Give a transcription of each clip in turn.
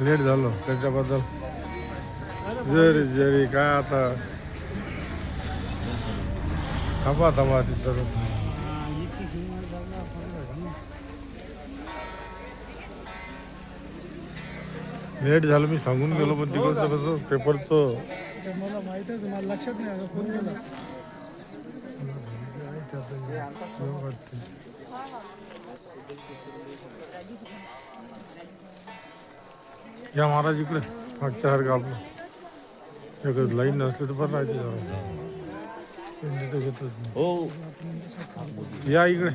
Late झालं त्याच्याबद्दल जरी जरी काय आता थांबा थांबा ती सर्व लेट झालं मी सांगून गेलो पण तिकडचं कसं पेपरचं मला माहितच मला लक्षात नाही आलं फोन केला या महाराज इकडे मागच्या सारखं आपलं एकच लाईन नसली तर पण राहायची जरा घेतच हो या इकडे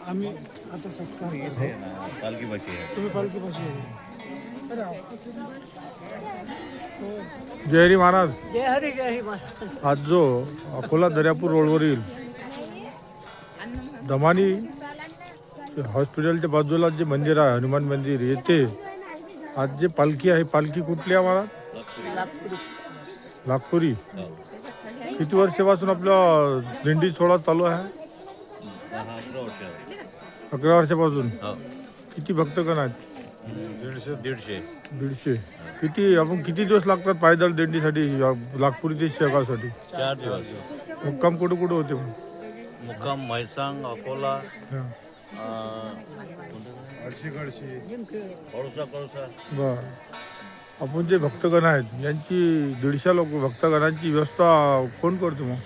आम्ही आता सत्कार पालखी पाशी आहे. तुम्ही पालखीपाशी जय हरी महाराज. जय हरी महाराज. आज जो अकोला दर्यापूर रोडवरील दमानी हॉस्पिटलच्या बाजूला जे मंदिर आहे हनुमान मंदिर येथे आज जे पालखी आहे पालखी कुठली आहे महाराज? नागपुरी. किती वर्षापासून आपलं दिंडी सोहळा चालू आहे? 11 वर्षापासून. किती भक्तगण आहेत? 150. किती आपण किती दिवस लागतात पायदळ दिंडीसाठी नागपुरी ते शेगावसाठी? 4 दिवस. मुक्काम कुठे कुठे होते? मुक्काम म्हैसांग, अकोला, कळसा. बर. आपण जे भक्तगण आहेत यांची 150 लोक भक्तगणांची व्यवस्था कोण करतो मग?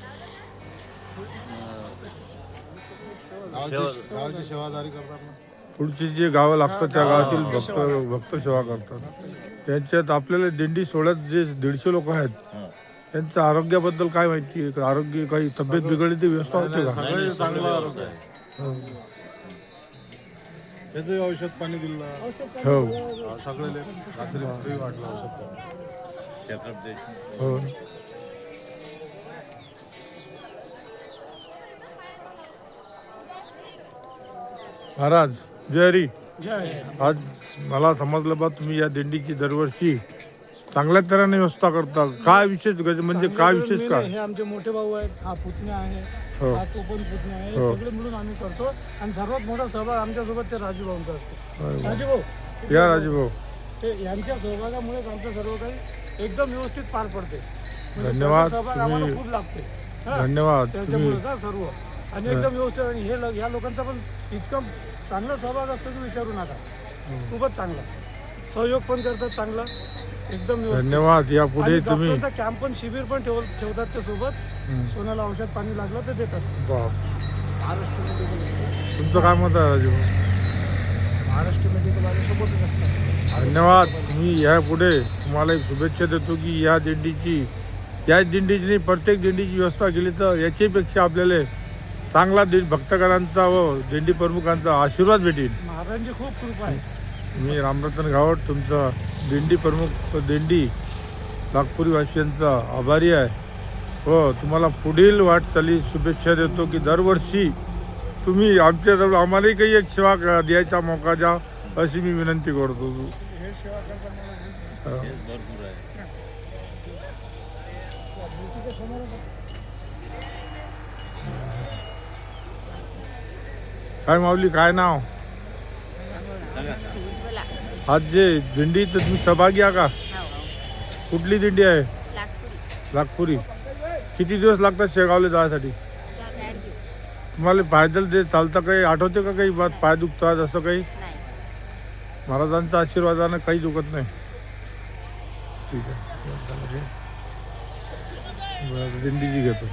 गावची सेवादारी करतात ना. पुढची जे गावं लागतात त्या गावातील भक्त सेवा करतात. त्यांच्यात आपल्याला दिंडी सोहळ्यात जे 150 लोक आहेत त्यांच्या आरोग्याबद्दल काय माहिती आहे? आरोग्य काही तब्येत बिघडली ती व्यवस्था होते का? सगळे चांगलं आरोग्य आहे. त्याचं औषध पाणी दिलं हो सगळे रात्री फ्री वाटलं औषध पाणी. हो. महाराज जय हरी. आज मला समजलं बा तुम्ही या दिंडीची दरवर्षी चांगल्या तऱ्हेने व्यवस्था करता. काय विशेष म्हणजे काय विशेष काय? हे आमचे मोठे भाऊ आहेत, हा पुतण्या आहे, हो. हा तो पण पुतण्या आहे, हो. सगळे मिळून आम्ही करतो. आणि सर्वात मोठा सहभाग आमच्यासोबत ते राजू भाऊंचा असतो. राजू भाऊ या राजू भाऊ. ते यांच्या सहभागामुळेच आमचं सर्व काही एकदम व्यवस्थित पार पडते. म्हणजे धन्यवाद. त्याचा सहभाग आम्हाला खूप लागते. धन्यवाद. त्याच्यामुळे का सर्व आणि एकदम व्यवस्थित. आणि हे या लोकांचा पण इतकं चांगला सहभाग असतो की विचारू नका. खूपच चांगला सहयोग पण करतात चांगला एकदम व्यवस्थित. धन्यवाद. या पुढे तुम्ही डॉक्टरांचा कॅम्प पण शिबिर पण ठेवतात ते सोबत. कोणाला औषध पाणी लागलं तर देतात. महाराष्ट्रामध्ये तुमचं काय मत आहे राजू भाऊ? महाराष्ट्रामध्ये तर माझ्यासोबतच असतात. धन्यवाद. मी या पुढे तुम्हाला एक शुभेच्छा देतो की या दिंडीची नाही प्रत्येक दिंडीची व्यवस्था केली तर याच्यापेक्षा आपल्याला चांगला भक्तगणांचा व दिंडी प्रमुखांचा आशीर्वाद भेटेल. महाराजांची खूप कृपा आहे. मी रामरतन गावड तुमचा दिंडी प्रमुख दिंडी नागपुरीवासियांचा आभारी आहे. हो तुम्हाला पुढील वाटचाली शुभेच्छा देतो की दरवर्षी तुम्ही आमच्याजवळ आम्हालाही काही एक सेवा द्यायचा मौका द्या अशी मी विनंती करतो. हे सेवा करताना भरपूर आहे. काय माऊली काय नाव? आज जे दिंडी तर तुम्ही सहभागी आहे का? कुठली दिंडी आहे? नागपुरी. किती दिवस लागतात शेगावला जायसाठी? तुम्हाला पायदल चालता काही आठवते का? काही पाय दुखतात असं काही? महाराजांच्या आशीर्वादानं काही दुखत नाही. ठीक आहे. दिंडीची घेतो.